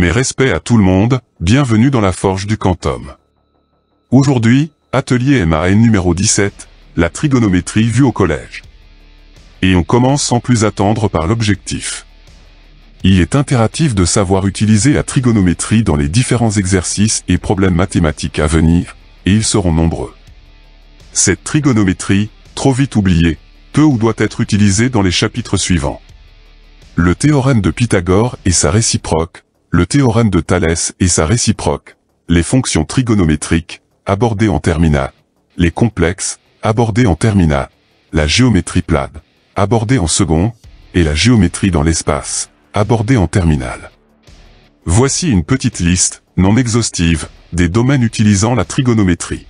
Mes respects à tout le monde, bienvenue dans la forge du quantum. Aujourd'hui, atelier MAN numéro 17, la trigonométrie vue au collège. Et on commence sans plus attendre par l'objectif. Il est impératif de savoir utiliser la trigonométrie dans les différents exercices et problèmes mathématiques à venir, et ils seront nombreux. Cette trigonométrie, trop vite oubliée, peut ou doit être utilisée dans les chapitres suivants. Le théorème de Pythagore et sa réciproque, le théorème de Thalès et sa réciproque, les fonctions trigonométriques, abordées en terminale, les complexes, abordés en terminale, la géométrie plane, abordée en seconde, et la géométrie dans l'espace, abordée en terminale. Voici une petite liste, non exhaustive, des domaines utilisant la trigonométrie.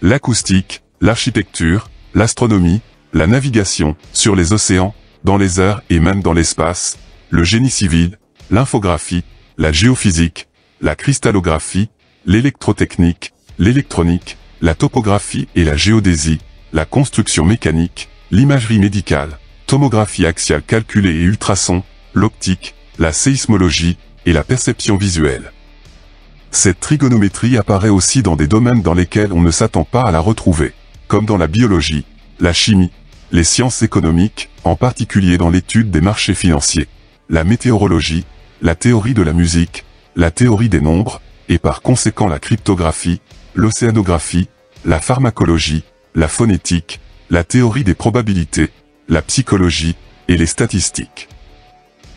L'acoustique, l'architecture, l'astronomie, la navigation, sur les océans, dans les airs et même dans l'espace, le génie civil, l'infographie, la géophysique, la cristallographie, l'électrotechnique, l'électronique, la topographie et la géodésie, la construction mécanique, l'imagerie médicale, tomographie axiale calculée et ultrasons, l'optique, la séismologie et la perception visuelle. Cette trigonométrie apparaît aussi dans des domaines dans lesquels on ne s'attend pas à la retrouver, comme dans la biologie, la chimie, les sciences économiques, en particulier dans l'étude des marchés financiers, la météorologie, la théorie de la musique, la théorie des nombres, et par conséquent la cryptographie, l'océanographie, la pharmacologie, la phonétique, la théorie des probabilités, la psychologie, et les statistiques.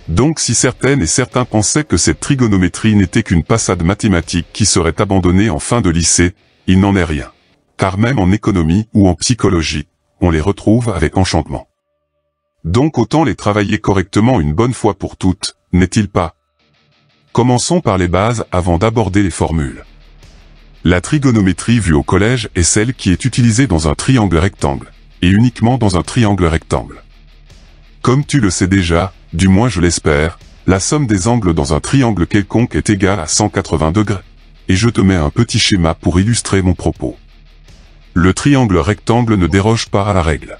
Donc si certaines et certains pensaient que cette trigonométrie n'était qu'une passade mathématique qui serait abandonnée en fin de lycée, il n'en est rien. Car même en économie ou en psychologie, on les retrouve avec enchantement. Donc autant les travailler correctement une bonne fois pour toutes, n'est-il pas? Commençons par les bases avant d'aborder les formules. La trigonométrie vue au collège est celle qui est utilisée dans un triangle rectangle, et uniquement dans un triangle rectangle. Comme tu le sais déjà, du moins je l'espère, la somme des angles dans un triangle quelconque est égale à 180 degrés, et je te mets un petit schéma pour illustrer mon propos. Le triangle rectangle ne déroge pas à la règle.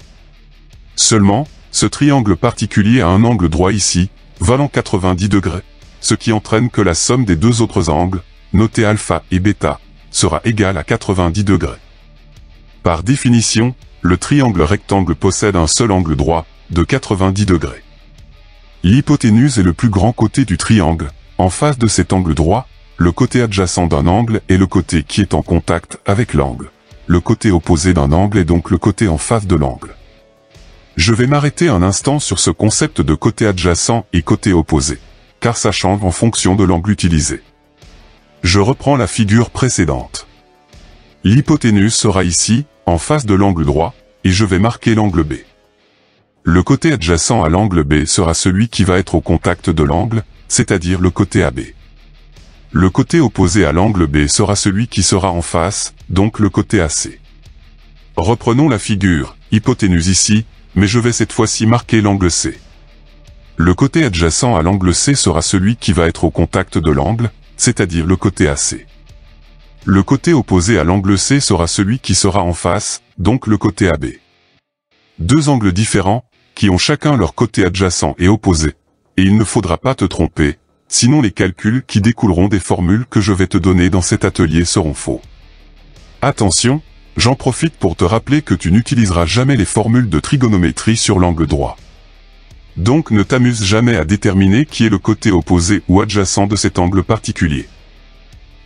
Seulement, ce triangle particulier a un angle droit ici, valant 90 degrés, ce qui entraîne que la somme des deux autres angles, notés alpha et bêta, sera égale à 90 degrés. Par définition, le triangle rectangle possède un seul angle droit, de 90 degrés. L'hypoténuse est le plus grand côté du triangle. En face de cet angle droit, le côté adjacent d'un angle est le côté qui est en contact avec l'angle. Le côté opposé d'un angle est donc le côté en face de l'angle. Je vais m'arrêter un instant sur ce concept de côté adjacent et côté opposé, car ça change en fonction de l'angle utilisé. Je reprends la figure précédente. L'hypoténuse sera ici, en face de l'angle droit, et je vais marquer l'angle B. Le côté adjacent à l'angle B sera celui qui va être au contact de l'angle, c'est-à-dire le côté AB. Le côté opposé à l'angle B sera celui qui sera en face, donc le côté AC. Reprenons la figure, hypoténuse ici, mais je vais cette fois-ci marquer l'angle C. Le côté adjacent à l'angle C sera celui qui va être au contact de l'angle, c'est-à-dire le côté AC. Le côté opposé à l'angle C sera celui qui sera en face, donc le côté AB. Deux angles différents, qui ont chacun leur côté adjacent et opposé, et il ne faudra pas te tromper, sinon les calculs qui découleront des formules que je vais te donner dans cet atelier seront faux. Attention, j'en profite pour te rappeler que tu n'utiliseras jamais les formules de trigonométrie sur l'angle droit. Donc ne t'amuse jamais à déterminer qui est le côté opposé ou adjacent de cet angle particulier.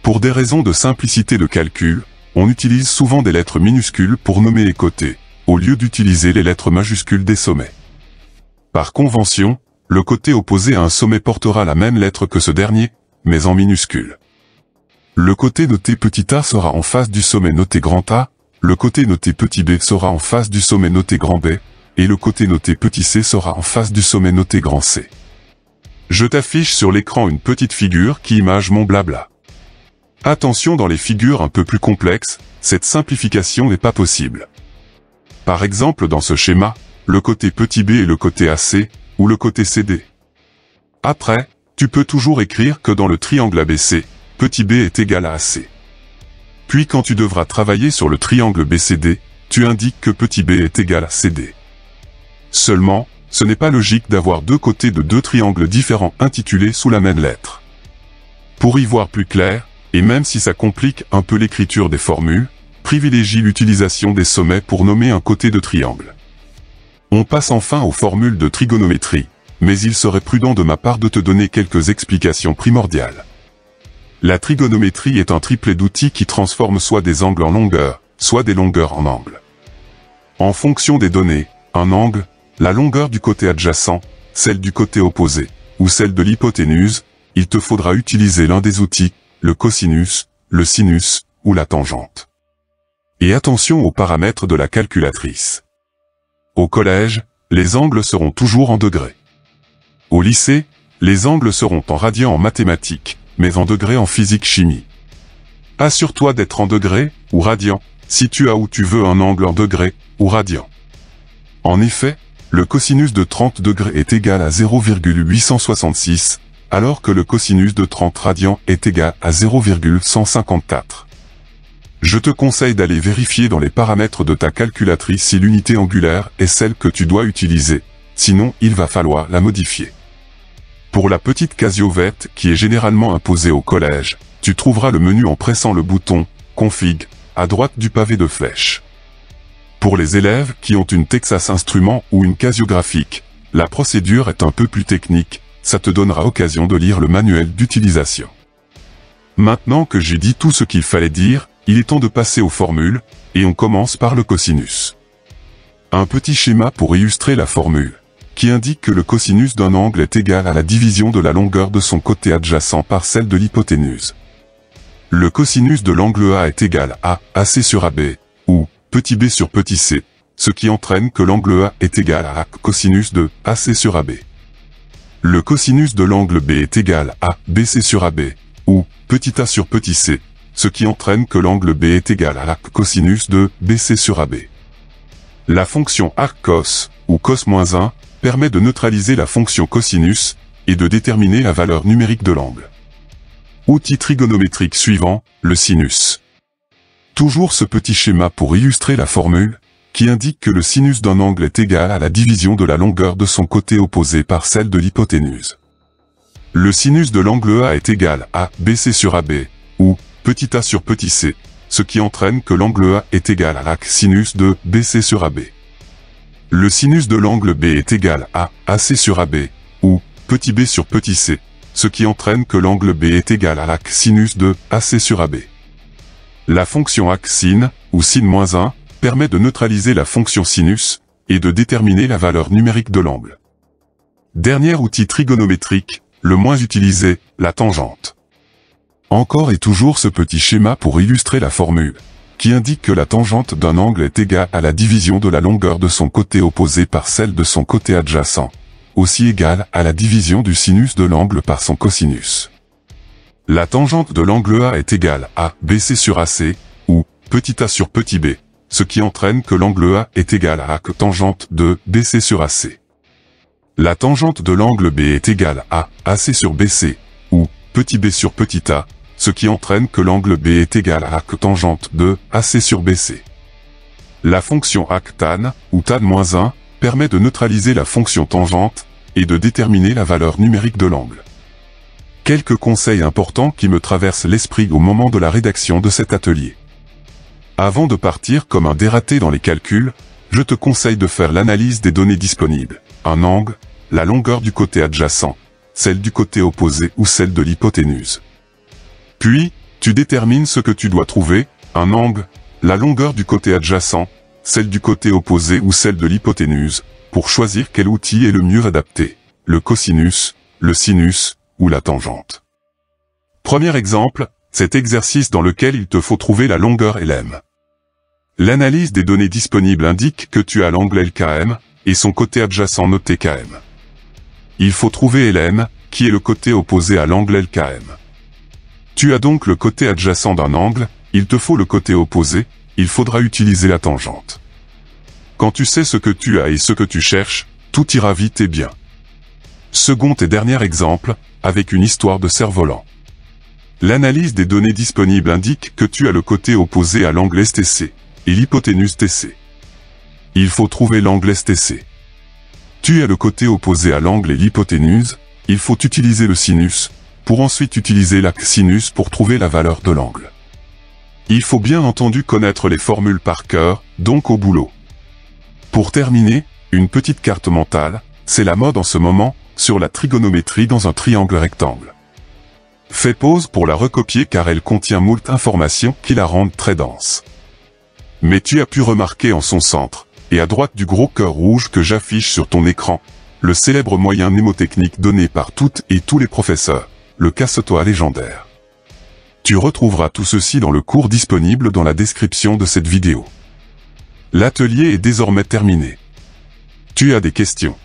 Pour des raisons de simplicité de calcul, on utilise souvent des lettres minuscules pour nommer les côtés, au lieu d'utiliser les lettres majuscules des sommets. Par convention, le côté opposé à un sommet portera la même lettre que ce dernier, mais en minuscule. Le côté noté petit a sera en face du sommet noté grand A, le côté noté petit b sera en face du sommet noté grand B, et le côté noté petit c sera en face du sommet noté grand C. Je t'affiche sur l'écran une petite figure qui image mon blabla. Attention, dans les figures un peu plus complexes, cette simplification n'est pas possible. Par exemple dans ce schéma, le côté petit b est le côté AC, ou le côté CD. Après, tu peux toujours écrire que dans le triangle ABC, petit b est égal à AC. Puis quand tu devras travailler sur le triangle BCD, tu indiques que petit b est égal à CD. Seulement, ce n'est pas logique d'avoir deux côtés de deux triangles différents intitulés sous la même lettre. Pour y voir plus clair, et même si ça complique un peu l'écriture des formules, privilégie l'utilisation des sommets pour nommer un côté de triangle. On passe enfin aux formules de trigonométrie, mais il serait prudent de ma part de te donner quelques explications primordiales. La trigonométrie est un triplet d'outils qui transforment soit des angles en longueurs, soit des longueurs en angles. En fonction des données, un angle, la longueur du côté adjacent, celle du côté opposé, ou celle de l'hypoténuse, il te faudra utiliser l'un des outils, le cosinus, le sinus, ou la tangente. Et attention aux paramètres de la calculatrice. Au collège, les angles seront toujours en degrés. Au lycée, les angles seront en radians en mathématiques, mais en degrés en physique-chimie. Assure-toi d'être en degrés, ou radians, si tu as ou tu veux un angle en degrés, ou radians. En effet, le cosinus de 30 degrés est égal à 0,866, alors que le cosinus de 30 radians est égal à 0,154. Je te conseille d'aller vérifier dans les paramètres de ta calculatrice si l'unité angulaire est celle que tu dois utiliser, sinon il va falloir la modifier. Pour la petite casiovette qui est généralement imposée au collège, tu trouveras le menu en pressant le bouton « Config » à droite du pavé de flèches. Pour les élèves qui ont une Texas Instruments ou une Casio graphique, la procédure est un peu plus technique, ça te donnera occasion de lire le manuel d'utilisation. Maintenant que j'ai dit tout ce qu'il fallait dire, il est temps de passer aux formules, et on commence par le cosinus. Un petit schéma pour illustrer la formule, qui indique que le cosinus d'un angle est égal à la division de la longueur de son côté adjacent par celle de l'hypoténuse. Le cosinus de l'angle A est égal à AC sur AB, ou petit b sur petit c, ce qui entraîne que l'angle A est égal à cosinus de AC sur AB. Le cosinus de l'angle B est égal à BC sur AB, ou petit a sur petit c, ce qui entraîne que l'angle B est égal à cosinus de BC sur AB. La fonction arccos, ou cos-1, permet de neutraliser la fonction cosinus, et de déterminer la valeur numérique de l'angle. Outil trigonométrique suivant, le sinus. Toujours ce petit schéma pour illustrer la formule, qui indique que le sinus d'un angle est égal à la division de la longueur de son côté opposé par celle de l'hypoténuse. Le sinus de l'angle A est égal à BC sur AB, ou petit a sur petit c, ce qui entraîne que l'angle A est égal à sinus de BC sur AB. Le sinus de l'angle B est égal à AC sur AB, ou petit b sur petit c, ce qui entraîne que l'angle B est égal à sinus de AC sur AB. La fonction sin, ou sin-1, permet de neutraliser la fonction sinus, et de déterminer la valeur numérique de l'angle. Dernier outil trigonométrique, le moins utilisé, la tangente. Encore et toujours ce petit schéma pour illustrer la formule, qui indique que la tangente d'un angle est égale à la division de la longueur de son côté opposé par celle de son côté adjacent, aussi égale à la division du sinus de l'angle par son cosinus. La tangente de l'angle A est égale à BC sur AC, ou petit a sur petit b, ce qui entraîne que l'angle A est égal à tangente de BC sur AC. La tangente de l'angle B est égale à AC sur BC, ou petit b sur petit a, ce qui entraîne que l'angle B est égal à tangente de AC sur BC. La fonction tan, ou tan-1, permet de neutraliser la fonction tangente, et de déterminer la valeur numérique de l'angle. Quelques conseils importants qui me traversent l'esprit au moment de la rédaction de cet atelier. Avant de partir comme un dératé dans les calculs, je te conseille de faire l'analyse des données disponibles, un angle, la longueur du côté adjacent, celle du côté opposé ou celle de l'hypoténuse. Puis, tu détermines ce que tu dois trouver, un angle, la longueur du côté adjacent, celle du côté opposé ou celle de l'hypoténuse, pour choisir quel outil est le mieux adapté, le cosinus, le sinus, ou la tangente. Premier exemple, cet exercice dans lequel il te faut trouver la longueur LM. L'analyse des données disponibles indique que tu as l'angle LKM, et son côté adjacent noté KM. Il faut trouver LM, qui est le côté opposé à l'angle LKM. Tu as donc le côté adjacent d'un angle, il te faut le côté opposé, il faudra utiliser la tangente. Quand tu sais ce que tu as et ce que tu cherches, tout ira vite et bien. Second et dernier exemple, avec une histoire de cerf-volant. L'analyse des données disponibles indique que tu as le côté opposé à l'angle STC, et l'hypoténuse TC. Il faut trouver l'angle STC. Tu as le côté opposé à l'angle et l'hypoténuse, il faut utiliser le sinus, pour ensuite utiliser l'arc sinus pour trouver la valeur de l'angle. Il faut bien entendu connaître les formules par cœur, donc au boulot. Pour terminer, une petite carte mentale, c'est la mode en ce moment, sur la trigonométrie dans un triangle rectangle. Fais pause pour la recopier car elle contient moult informations qui la rendent très dense. Mais tu as pu remarquer en son centre, et à droite du gros cœur rouge que j'affiche sur ton écran, le célèbre moyen mnémotechnique donné par toutes et tous les professeurs, le casse-toi légendaire. Tu retrouveras tout ceci dans le cours disponible dans la description de cette vidéo. L'atelier est désormais terminé. Tu as des questions?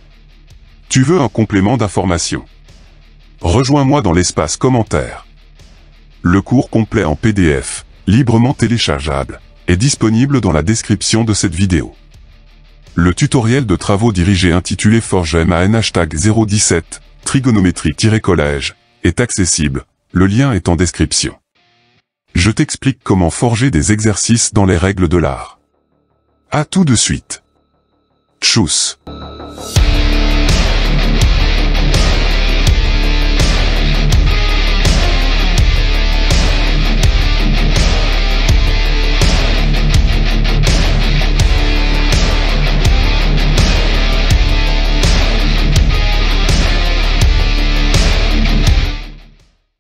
Tu veux un complément d'information? Rejoins-moi dans l'espace commentaire. Le cours complet en PDF, librement téléchargeable, est disponible dans la description de cette vidéo. Le tutoriel de travaux dirigés intitulé Forge MAN #017, trigonométrie-collège, est accessible, le lien est en description. Je t'explique comment forger des exercices dans les règles de l'art. À tout de suite. Tchuss.